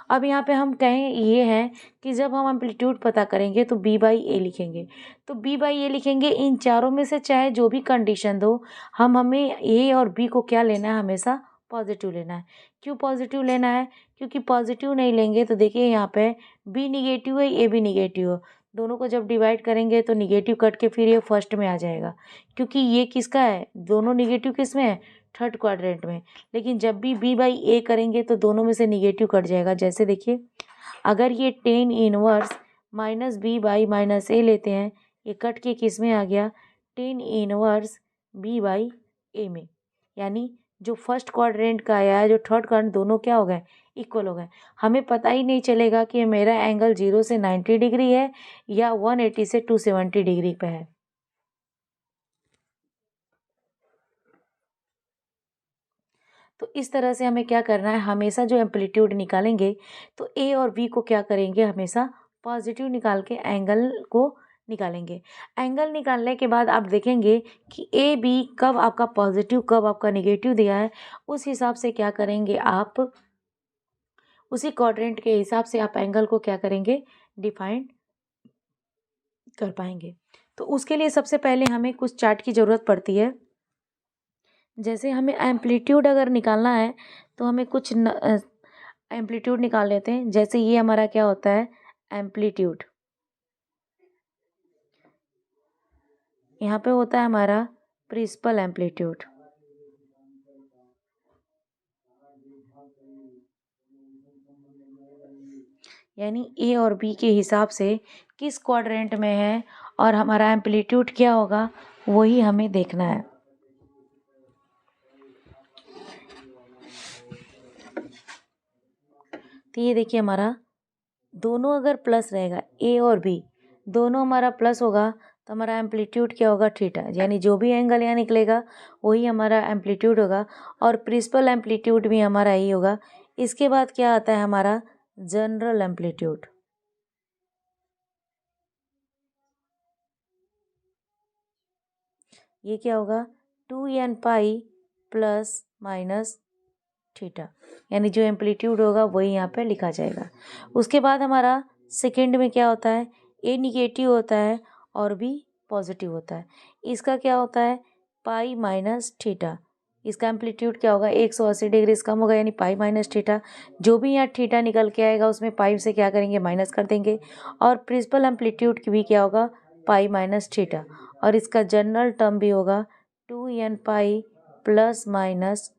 अब यहाँ पे हम कहें ये है कि जब हम एम्पलीट्यूड पता करेंगे तो b/a लिखेंगे। तो b/a लिखेंगे, इन चारों में से चाहे जो भी कंडीशन दो, हमें a और b को क्या लेना है हमेशा पॉजिटिव लेना है। क्यों पॉजिटिव लेना है, क्योंकि पॉजिटिव नहीं लेंगे तो देखिए यहाँ पे b निगेटिव है a भी निगेटिव है, दोनों को जब डिवाइड करेंगे तो निगेटिव कट के फिर ये फर्स्ट में आ जाएगा, क्योंकि ये किसका है दोनों निगेटिव किस में है थर्ड क्वाड्रेंट में। लेकिन जब भी b/a करेंगे तो दोनों में से निगेटिव कट जाएगा। जैसे देखिए अगर ये tan इनवर्स -b/-a लेते हैं, ये कट के किस में आ गया tan इनवर्स b/a में, यानी जो फर्स्ट क्वाड्रेंट का आया है जो थर्ड क्वाड्रेंट दोनों क्या हो गए इक्वल हो गए। हमें पता ही नहीं चलेगा कि मेरा एंगल 0 से 90 डिग्री है या 180 से 270 डिग्री पे है। तो इस तरह से हमें क्या करना है, हमेशा जो एम्पलीट्यूड निकालेंगे तो ए और बी को क्या करेंगे, हमेशा पॉजिटिव निकाल के एंगल को निकालेंगे। एंगल निकालने के बाद आप देखेंगे कि ए बी कब आपका पॉजिटिव कब आपका निगेटिव दिया है, उस हिसाब से क्या करेंगे आप, उसी क्वाड्रेंट के हिसाब से आप एंगल को क्या करेंगे, डिफाइन कर पाएंगे। तो उसके लिए सबसे पहले हमें कुछ चार्ट की ज़रूरत पड़ती है। जैसे हमें एम्पलीट्यूड अगर निकालना है तो हमें कुछ एम्पलीट्यूड निकाल लेते हैं। जैसे ये हमारा क्या होता है, एम्पलीट्यूड, यहाँ पे होता है हमारा प्रिंसिपल एम्पलीट्यूड। यानी ए और बी के हिसाब से किस क्वाड्रेंट में है और हमारा एम्पलीट्यूड क्या होगा, वही हमें देखना है। तो ये देखिए हमारा दोनों अगर प्लस रहेगा, ए और बी दोनों हमारा प्लस होगा तो हमारा एम्पलीट्यूड क्या होगा, थीटा। यानी जो भी एंगल यहाँ निकलेगा वही हमारा एम्पलीट्यूड होगा और प्रिंसिपल एम्पलीट्यूड भी हमारा यही होगा। इसके बाद क्या आता है हमारा जनरल एम्पलीट्यूड। ये क्या होगा, 2n pi plus minus theta. यानी जो एम्पलीट्यूड होगा वही यहाँ पे लिखा जाएगा। उसके बाद हमारा सेकंड में क्या होता है, ए निगेटिव होता है और बी पॉजिटिव होता है। इसका क्या होता है, पाई माइनस थीटा। इसका एम्पलीट्यूड क्या होगा, 180 डिग्री कम होगा, यानी पाई माइनस थीटा। जो भी यहाँ थीटा निकल के आएगा उसमें पाई से क्या करेंगे, माइनस कर देंगे। और प्रिंसिपल एम्पलीट्यूड की भी क्या होगा, पाई माइनस थीटा। और इसका जनरल टर्म भी होगा 2n pi plus minus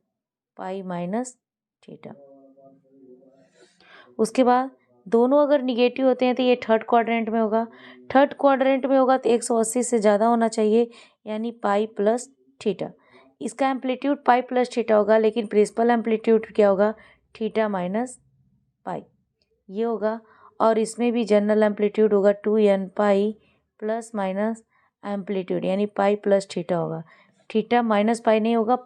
pi minus theta. उसके बाद दोनों अगर निगेटिव होते हैं तो ये थर्ड क्वाड्रेंट में होगा। थर्ड क्वाड्रेंट में होगा तो 180 से ज़्यादा होना चाहिए, यानी पाई प्लस थीटा। इसका एम्पलीट्यूड पाई प्लस थीटा होगा, लेकिन प्रिंसिपल एम्पलीट्यूड क्या होगा, थीटा माइनस पाई, ये होगा। और इसमें भी जनरल एम्पलीट्यूड होगा 2n pi plus minus amplitude, यानी पाई प्लस थीटा होगा। थीटा माइनस पाई नहीं होगा,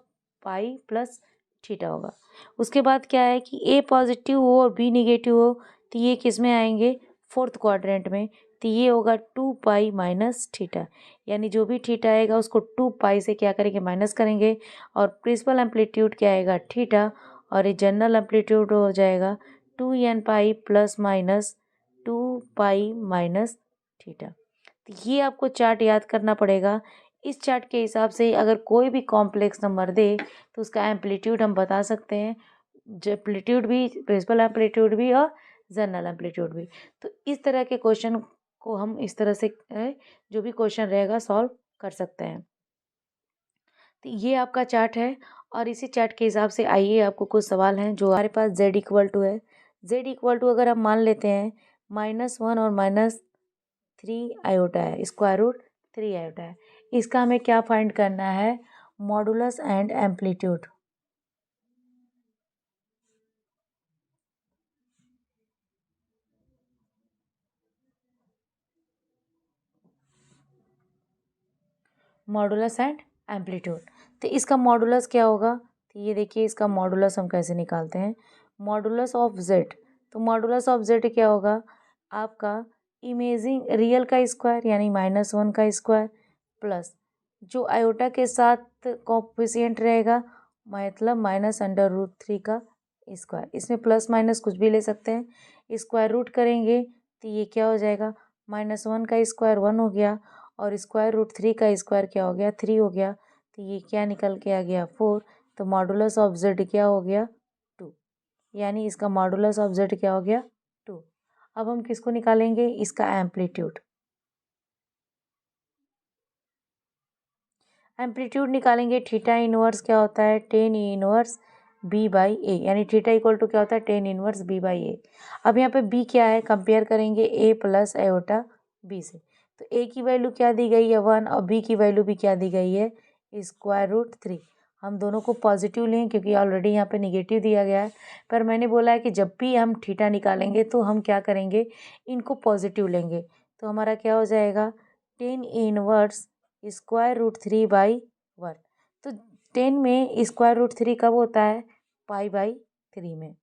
पाई प्लस थीटा होगा। उसके बाद क्या है कि ए पॉजिटिव हो और बी निगेटिव हो तो ये किस में आएंगे, फोर्थ क्वाड्रेंट में। तो ये होगा 2 पाई माइनस थीटा। यानी जो भी थीटा आएगा उसको 2 पाई से क्या करेंगे, माइनस करेंगे। और प्रिंसिपल एम्पलीट्यूड क्या आएगा, थीटा। और ये जनरल एम्पलीट्यूड हो जाएगा 2n pi plus minus 2 pi minus theta. तो ये आपको चार्ट याद करना पड़ेगा। इस चार्ट के हिसाब से अगर कोई भी कॉम्प्लेक्स नंबर दे तो उसका एम्पलीट्यूड हम बता सकते हैं, जो एम्पलीट्यूड भी, प्रिंसिपल एम्पलीट्यूड भी और जनरल एम्पलीट्यूड भी। तो इस तरह के क्वेश्चन को हम इस तरह से जो भी क्वेश्चन रहेगा सॉल्व कर सकते हैं। तो ये आपका चार्ट है और इसी चार्ट के हिसाब से आइए आपको कुछ सवाल हैं। जो हमारे पास z इक्वल टू है, z इक्वल टू अगर हम मान लेते हैं -1 और -3 आयोटा है, स्क्वायर रूट 3 आयोटा है। इसका हमें क्या फाइंड करना है, modulus and amplitude. Modulus and amplitude. तो इसका मॉडुलस क्या होगा, तो ये देखिए इसका मॉडुलस हम कैसे निकालते हैं, मॉडुलस ऑफ जेड। तो मॉडुलस ऑफ जेड क्या होगा, आपका इमेजिंग रियल का स्क्वायर यानी -1 का स्क्वायर प्लस जो आयोटा के साथ कोफिशिएंट रहेगा, मतलब -√3 का स्क्वायर। इसमें प्लस माइनस कुछ भी ले सकते हैं, स्क्वायर रूट करेंगे तो ये क्या हो जाएगा, -1 का स्क्वायर 1 हो गया और √3 का स्क्वायर क्या हो गया, 3 हो गया। तो ये क्या निकल के आ गया, 4। तो मॉडुलस ऑफ जेड क्या हो गया, 2। यानी इसका मॉडुलस ऑफ जेड क्या हो गया, 2। अब हम किसको निकालेंगे, इसका एम्पलीट्यूड। एम्पलीट्यूड निकालेंगे, थीटा इनवर्स क्या होता है, tan इनवर्स b/a। यानी थीटा इक्वल टू क्या होता है, tan इनवर्स b/a। अब यहाँ पे b क्या है, कंपेयर करेंगे a प्लस आयोटा b से। तो a की वैल्यू क्या दी गई है, 1, और b की वैल्यू भी क्या दी गई है, √3। हम दोनों को पॉजिटिव लें क्योंकि ऑलरेडी यहाँ पे निगेटिव दिया गया है। पर मैंने बोला है कि जब भी हम थीटा निकालेंगे तो हम क्या करेंगे, इनको पॉजिटिव लेंगे। तो हमारा क्या हो जाएगा, 10 इनवर्स स्क्वायर रूट 3/1। तो 10 में स्क्वायर रूट 3 कब होता है, पाई/3 में,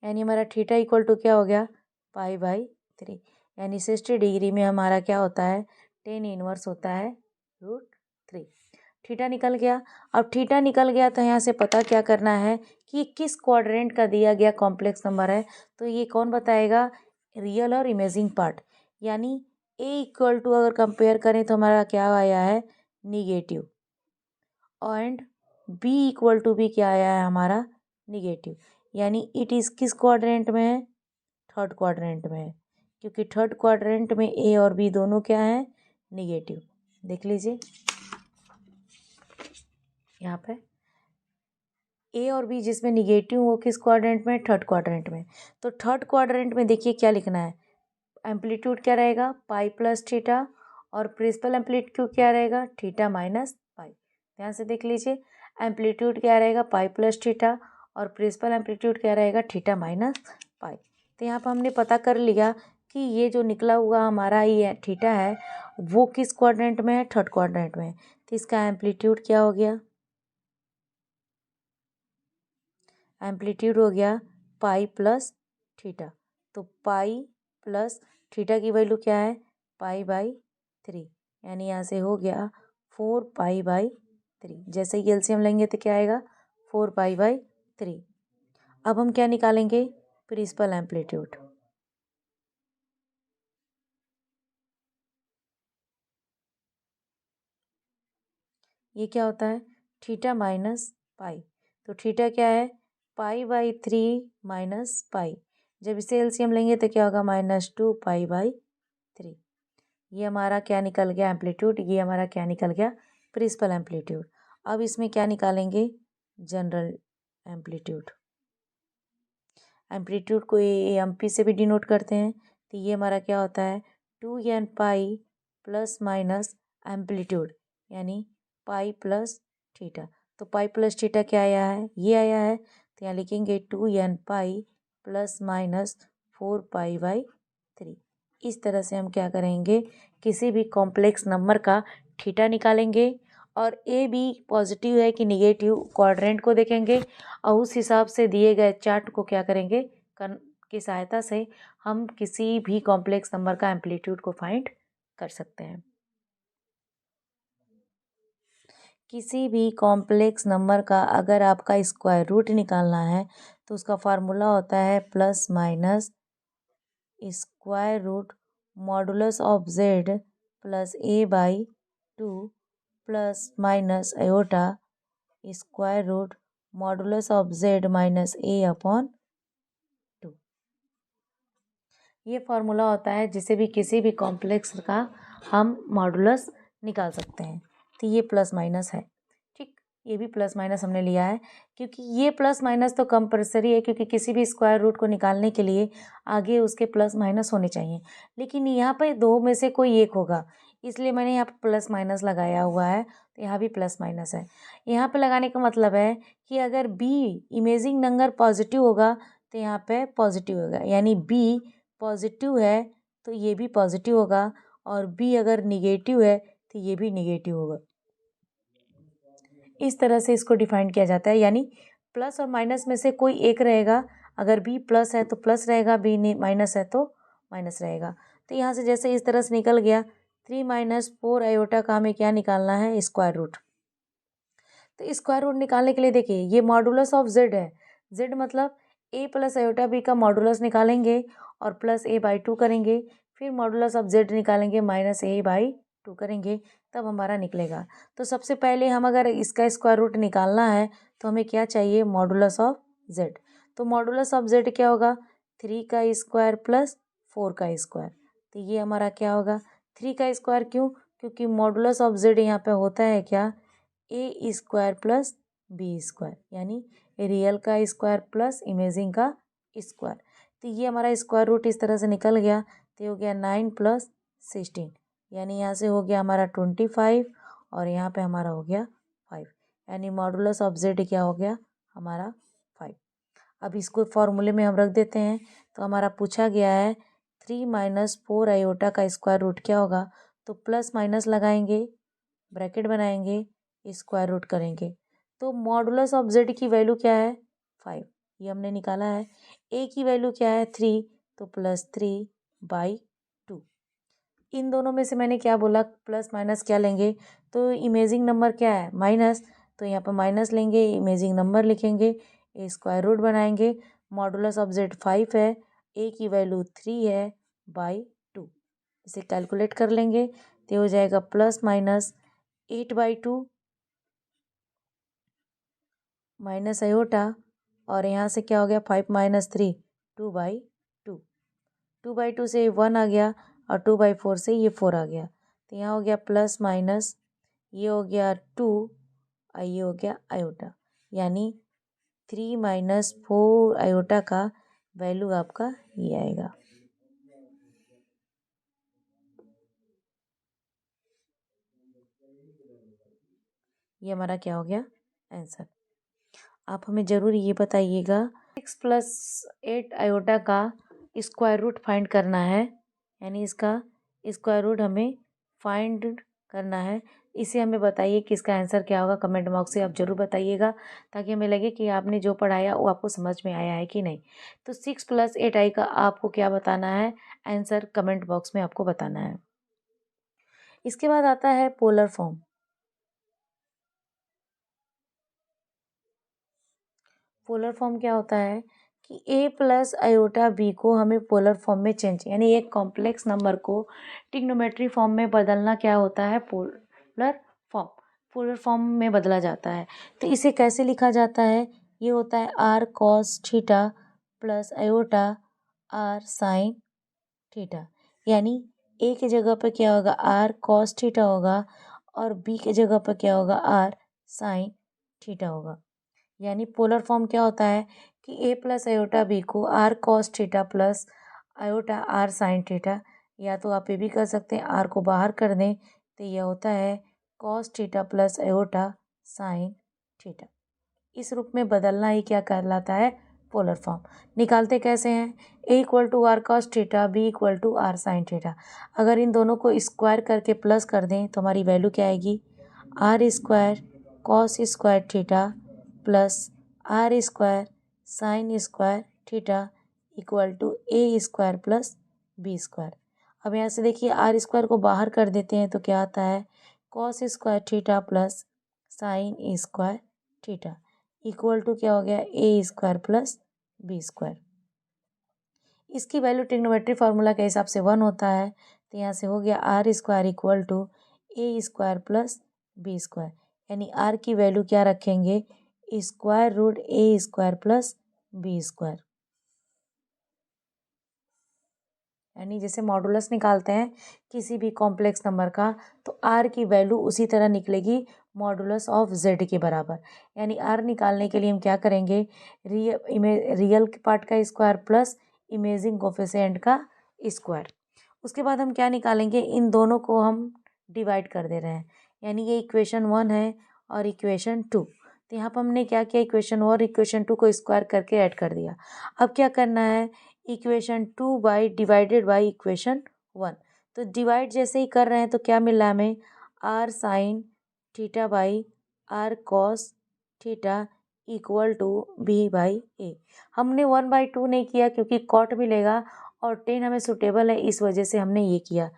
यानी हमारा थीटा इक्वल टू क्या हो गया, पाई/3। यानी 60 डिग्री में हमारा क्या होता है, 10 इनवर्स होता है √3। थीटा निकल गया। अब थीटा निकल गया तो यहाँ से पता क्या करना है कि किस क्वाड्रेंट का दिया गया कॉम्प्लेक्स नंबर है। तो ये कौन बताएगा, रियल और इमेजिंग पार्ट। यानी ए इक्वल टू अगर कंपेयर करें तो हमारा क्या आया है, negative, and b equal to भी क्या आया है हमारा, निगेटिव। यानी इट इज़ किस क्वाड्रेंट में है, थर्ड क्वाड्रेंट में है, क्योंकि थर्ड क्वाड्रेंट में ए और बी दोनों क्या है, निगेटिव। देख लीजिए यहाँ पे ए और बी जिसमें निगेटिव वो किस क्वाड्रेंट में, थर्ड क्वाड्रेंट में। तो थर्ड क्वाड्रेंट में देखिए क्या लिखना है, एम्पलीट्यूड क्या रहेगा, पाई प्लस थीटा, और प्रिंसिपल एम्पलीट्यूड क्या रहेगा, थीटा माइनस पाई। ध्यान से देख लीजिए, एम्पलीट्यूड क्या रहेगा, पाई प्लस थीटा, और प्रिंसिपल एम्पलीट्यूड क्या रहेगा, थीटा माइनस पाई। तो यहाँ पर हमने पता कर लिया कि ये जो निकला हुआ हमारा ये थीटा है वो किस क्वाड्रेंट में है, थर्ड क्वाड्रेंट में। तो इसका एम्पलीट्यूड क्या हो गया, एम्पलीट्यूड हो गया पाई प्लस थीटा। तो पाई प्लस थीटा की वैल्यू क्या है, पाई/3, यानी यहाँ से हो गया 4 पाई/3। जैसे ही एलसीएम लेंगे तो क्या आएगा, 4 पाई/3। अब हम क्या निकालेंगे, प्रिंसिपल एम्पलीट्यूड। ये क्या होता है, थीटा माइनस पाई। तो थीटा क्या है, पाई/3 माइनस पाई। जब इसे एलसीएम लेंगे तो क्या होगा, -2 पाई/3। ये हमारा क्या निकल गया, एम्पलीट्यूड। ये हमारा क्या निकल गया, प्रिंसिपल एम्पलीट्यूड। अब इसमें क्या निकालेंगे, जनरल एम्पलीट्यूड। एम्पलीट्यूड को एएमपी से भी डिनोट करते हैं। तो ये हमारा क्या होता है, 2n pi plus minus amplitude, यानी पाई प्लस थीटा। तो पाई प्लस थीटा क्या आया है, ये आया है। तो यहाँ लिखेंगे 2n पाई प्लस माइनस 4 पाई/3। इस तरह से हम क्या करेंगे, किसी भी कॉम्प्लेक्स नंबर का थीटा निकालेंगे, और ए बी पॉजिटिव है कि निगेटिव क्वाड्रेंट को देखेंगे, और उस हिसाब से दिए गए चार्ट को क्या करेंगे, की सहायता से हम किसी भी कॉम्प्लेक्स नंबर का एम्पलीट्यूड को फाइंड कर सकते हैं। किसी भी कॉम्प्लेक्स नंबर का अगर आपका स्क्वायर रूट निकालना है तो उसका फार्मूला होता है plus minus square root modulus of z plus a/2 plus minus iota square root modulus of z minus a/2। ये फार्मूला होता है जिसे भी किसी भी कॉम्प्लेक्स का हम मॉडुलस निकाल सकते हैं। तो ये प्लस माइनस है, ठीक, ये भी प्लस माइनस हमने लिया है, क्योंकि ये प्लस माइनस तो कंपल्सरी है, क्योंकि किसी भी स्क्वायर रूट को निकालने के लिए आगे उसके प्लस माइनस होने चाहिए। लेकिन यहाँ पर दो में से कोई एक होगा, इसलिए मैंने यहाँ पर प्लस माइनस लगाया हुआ है। तो यहाँ भी प्लस माइनस है। यहाँ पे लगाने का मतलब है कि अगर बी इमेजिंग नंबर पॉजिटिव होगा तो यहाँ पे पॉजिटिव होगा, यानी बी पॉजिटिव है तो ये भी पॉजिटिव होगा, और बी अगर निगेटिव है तो ये भी निगेटिव होगा। इस तरह से इसको डिफाइन किया जाता है, यानी प्लस और माइनस में से कोई एक रहेगा। अगर बी प्लस है तो प्लस रहेगा, बी माइनस है तो माइनस रहेगा। तो यहाँ से जैसे इस तरह से निकल गया 3 - 4 आयोटा का हमें क्या निकालना है, स्क्वायर रूट। तो स्क्वायर रूट निकालने के लिए देखिए ये मॉडुलस ऑफ जेड है, जेड मतलब ए प्लस आयोटा बी का मॉडुलस निकालेंगे और प्लस a/2 करेंगे, फिर मॉडुलस ऑफ जेड निकालेंगे माइनस a/2 करेंगे, तब हमारा निकलेगा। तो सबसे पहले हम अगर इसका स्क्वायर रूट निकालना है तो हमें क्या चाहिए, मॉडुलस ऑफ जेड। तो मॉडुलस ऑफ जेड क्या होगा, 3 का स्क्वायर प्लस 4 का स्क्वायर। तो ये हमारा क्या होगा, 3 का स्क्वायर, क्यों, क्योंकि मॉडुलस ऑफ जेड यहाँ पे होता है क्या, ए स्क्वायर प्लस बी स्क्वायर, यानी रियल का स्क्वायर प्लस इमेजिंग का स्क्वायर। तो ये हमारा स्क्वायर रूट इस तरह से निकल गया। तो हो गया 9 + 16, यानी यहाँ से हो गया हमारा 25, और यहाँ पे हमारा हो गया 5, यानी मॉडुलस ऑफ z क्या हो गया हमारा 5। अब इसको फॉर्मूले में हम रख देते हैं। तो हमारा पूछा गया है 3 माइनस 4 आयोटा का स्क्वायर रूट क्या होगा, तो प्लस माइनस लगाएंगे, ब्रैकेट बनाएंगे, स्क्वायर रूट करेंगे। तो मॉडुलस ऑफ z की वैल्यू क्या है 5, ये हमने निकाला है। a की वैल्यू क्या है 3, तो +3/2। इन दोनों में से मैंने क्या बोला, प्लस माइनस क्या लेंगे, तो इमेजिंग नंबर क्या है माइनस, तो यहाँ पर माइनस लेंगे, इमेजिंग नंबर लिखेंगे, स्क्वायर रूट बनाएंगे। मॉडुलस ऑफ z 5 है, a की वैल्यू 3 है बाई 2। इसे कैलकुलेट कर लेंगे तो हो जाएगा +-8/2 माइनस आयोटा, और यहाँ से क्या हो गया 5 - 3 2/2। 2/2 से 1 आ गया और 2/4 से ये 4 आ गया। तो यहाँ हो गया प्लस माइनस, ये हो गया 2 और ये हो गया आयोटा, यानी 3 - 4 आयोटा का वैल्यू आपका ये आएगा। ये हमारा क्या हो गया आंसर। आप हमें ज़रूर ये बताइएगा 6 + 8 आयोटा का स्क्वायर रूट फाइंड करना है, यानी इसका स्क्वायर रूट हमें फाइंड करना है। इसे हमें बताइए कि इसका आंसर क्या होगा, कमेंट बॉक्स से आप ज़रूर बताइएगा, ताकि हमें लगे कि आपने जो पढ़ाया वो आपको समझ में आया है कि नहीं। तो 6 + 8 आई का आपको क्या बताना है आंसर, कमेंट बॉक्स में आपको बताना है। इसके बाद आता है पोलर फॉर्म। पोलर फॉर्म क्या होता है कि a + आयोटा b को हमें पोलर फॉर्म में चेंज, यानी एक कॉम्प्लेक्स नंबर को ट्रिग्नोमेट्री फॉर्म में बदलना क्या होता है, पोलर फॉर्म में बदला जाता है। तो इसे कैसे लिखा जाता है, ये होता है r cos theta + iota r sin theta, यानी a की जगह पर क्या होगा r cos थीटा होगा और b की जगह पर क्या होगा r sin थीटा होगा। यानी पोलर फॉर्म क्या होता है कि a + आयोटा b को r cos theta + iota r sin theta, या तो आप ये भी कर सकते हैं r को बाहर कर दें तो यह होता है cos theta + iota sin theta. इस रूप में बदलना ही क्या कहलाता है, पोलर फॉर्म। निकालते कैसे हैं, a = r cos theta, b = r sin theta. अगर इन दोनों को स्क्वायर करके प्लस कर दें तो हमारी वैल्यू क्या आएगी, r² cos² theta + r² sin² theta = a² + b²। अब यहाँ से देखिए r² को बाहर कर देते हैं तो क्या आता है cos² थीटा + sin² थीटा = क्या हो गया a² + b²। इसकी वैल्यू ट्रिग्नोमेट्री फार्मूला के हिसाब से 1 होता है, तो यहाँ से हो गया r² = a² + b², यानी r की वैल्यू क्या रखेंगे, √a² + b²। यानी जैसे मॉडुलस निकालते हैं किसी भी कॉम्प्लेक्स नंबर का, तो r की वैल्यू उसी तरह निकलेगी मॉडुलस ऑफ z के बराबर। यानी r निकालने के लिए हम क्या करेंगे, रियल पार्ट का स्क्वायर प्लस इमेजिंग कोफिशिएंट का स्क्वायर। उसके बाद हम क्या निकालेंगे, इन दोनों को हम डिवाइड कर दे रहे हैं, यानी ये इक्वेशन 1 है और इक्वेशन 2। तो यहाँ पर हमने क्या किया, इक्वेशन 1 और इक्वेशन 2 को स्क्वायर करके ऐड कर दिया। अब क्या करना है, इक्वेशन 2 डिवाइडेड बाई इक्वेशन 1। तो डिवाइड जैसे ही कर रहे हैं तो क्या मिल रहा है हमें, r sin theta by r cos theta = b/a। हमने 1/2 नहीं किया क्योंकि कॉट मिलेगा और 10 हमें सूटेबल है, इस वजह से हमने ये किया।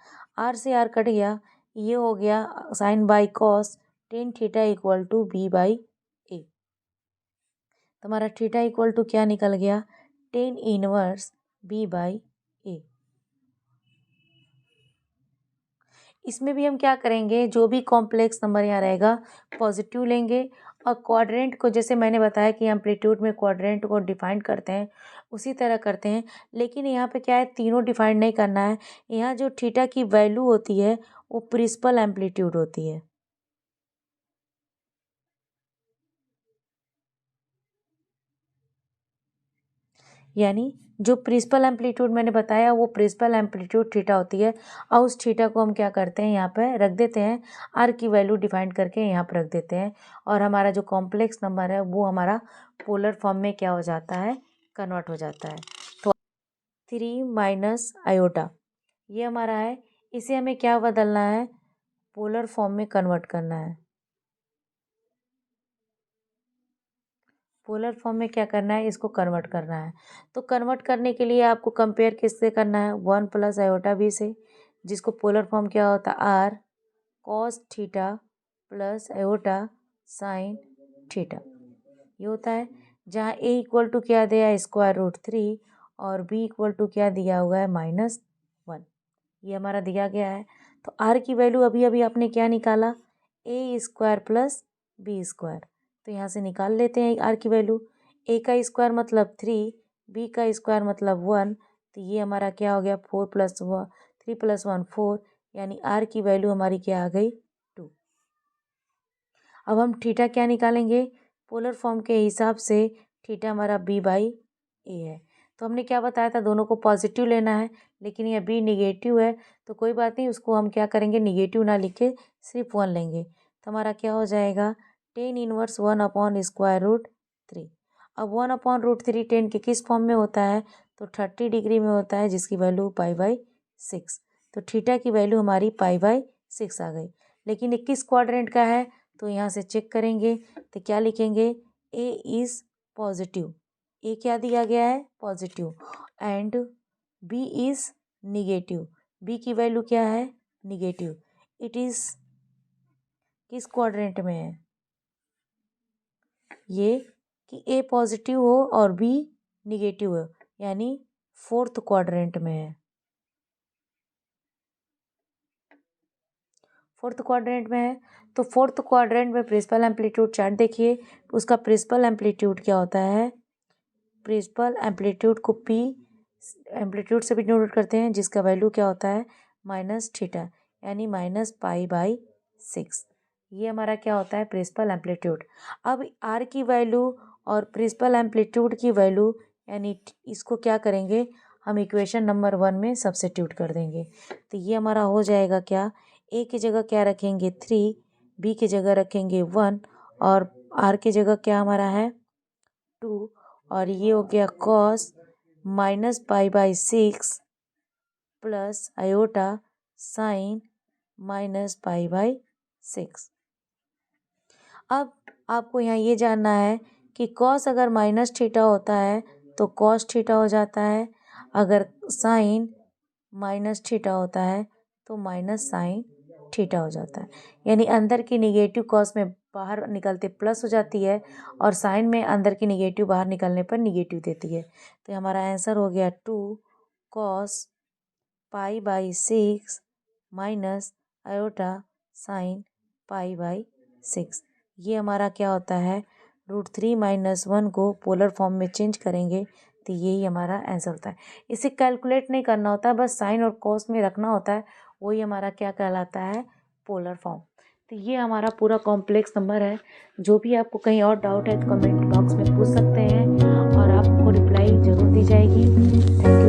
r से r कट गया, ये हो गया sign by cos 10 theta = b/a। तो हमारा थीटा = क्या निकल गया, 10 इनवर्स b/a। इसमें भी हम क्या करेंगे, जो भी कॉम्प्लेक्स नंबर यहाँ रहेगा पॉजिटिव लेंगे, और क्वाड्रेंट को जैसे मैंने बताया कि एम्पलीट्यूड में क्वाड्रेंट को डिफाइन करते हैं उसी तरह करते हैं। लेकिन यहाँ पे क्या है, तीनों डिफाइन नहीं करना है। यहाँ जो थीटा की वैल्यू होती है वो प्रिंसिपल एम्पलीट्यूड होती है। यानी जो प्रिंसिपल एम्पलीट्यूड मैंने बताया वो प्रिंसिपल एम्पलीट्यूड थीटा होती है, और उस थीटा को हम क्या करते हैं यहाँ पे रख देते हैं, आर की वैल्यू डिफाइन करके यहाँ पर रख देते हैं, और हमारा जो कॉम्प्लेक्स नंबर है वो हमारा पोलर फॉर्म में क्या हो जाता है, कन्वर्ट हो जाता है। तो 3 माइनस आयोटा ये हमारा है, इसे हमें क्या बदलना है, पोलर फॉर्म में कन्वर्ट करना है। पोलर फॉर्म में क्या करना है, इसको कन्वर्ट करना है। तो कन्वर्ट करने के लिए आपको कंपेयर किससे करना है, 1 प्लस आयोटा बी से, जिसको पोलर फॉर्म क्या होता है, r cos theta plus iota sine theta, ये होता है। जहाँ ए इक्वल टू क्या दिया है, √3, और बी इक्वल टू क्या दिया हुआ है, -1, ये हमारा दिया गया है। तो आर की वैल्यू अभी अभी आपने क्या निकाला, a² प्लस b², तो यहाँ से निकाल लेते हैं आर की वैल्यू। a का स्क्वायर मतलब 3, b का स्क्वायर मतलब 1, तो ये हमारा क्या हो गया, 4 + 1 3 + 1 4, यानी आर की वैल्यू हमारी क्या आ गई, 2। अब हम थीटा क्या निकालेंगे, पोलर फॉर्म के हिसाब से थीटा हमारा b/a है। तो हमने क्या बताया था, दोनों को पॉजिटिव लेना है, लेकिन यह b निगेटिव है, तो कोई बात नहीं, उसको हम क्या करेंगे, निगेटिव ना लिख के सिर्फ 1 लेंगे। तो हमारा क्या हो जाएगा, tan इनवर्स 1/√3। अब 1/√3 tan के किस फॉर्म में होता है, तो 30 डिग्री में होता है, जिसकी वैल्यू π/6। तो थीटा की वैल्यू हमारी π/6 आ गई। लेकिन 21 क्वाड्रेंट का है, तो यहाँ से चेक करेंगे तो क्या लिखेंगे, ए इज़ पॉजिटिव, ए क्या दिया गया है, positive, and b is negative, b की वैल्यू क्या है, निगेटिव। इट इज़ किस क्वाड्रेंट में है, ये कि ए पॉजिटिव हो और बी निगेटिव हो, यानी 4th क्वाड्रेंट में है। 4th क्वाड्रेंट में है, तो 4th क्वाड्रेंट में प्रिंसिपल एम्पलीट्यूड चार्ट देखिए, उसका प्रिंसिपल एम्पलीट्यूड क्या होता है, प्रिंसिपल एम्पलीट्यूड को पी एम्पलीट्यूड से भी नोट करते हैं, जिसका वैल्यू क्या होता है, -θ, यानी -π/6। ये हमारा क्या होता है, प्रिंसिपल एम्पलीट्यूड। अब आर की वैल्यू और प्रिंसिपल एम्पलीट्यूड की वैल्यू, यानी इसको क्या करेंगे, हम इक्वेशन नंबर 1 में सब्स्टिट्यूट कर देंगे। तो ये हमारा हो जाएगा क्या, ए की जगह क्या रखेंगे 3, बी की जगह रखेंगे 1, और आर की जगह क्या हमारा है 2, और ये हो गया cos -π/6 प्लस आयोटा साइन -π/6। अब आपको यहाँ ये जानना है कि cos अगर -θ होता है तो cos θ हो जाता है, अगर साइन -θ होता है तो -sin θ हो जाता है। यानी अंदर की निगेटिव cos में बाहर निकलते प्लस हो जाती है, और साइन में अंदर की निगेटिव बाहर निकलने पर निगेटिव देती है। तो हमारा आंसर हो गया 2 cos π/6 माइनस आयोटा साइन π/6। ये हमारा क्या होता है, √3 - 1 को पोलर फॉर्म में चेंज करेंगे तो यही हमारा आंसर होता है। इसे कैलकुलेट नहीं करना होता है, बस साइन और कॉस में रखना होता है, वही हमारा क्या कहलाता है, पोलर फॉर्म। तो ये हमारा पूरा कॉम्प्लेक्स नंबर है। जो भी आपको कहीं और डाउट है तो कमेंट बॉक्स में पूछ सकते हैं, और आपको रिप्लाई ज़रूर दी जाएगी। Thank you.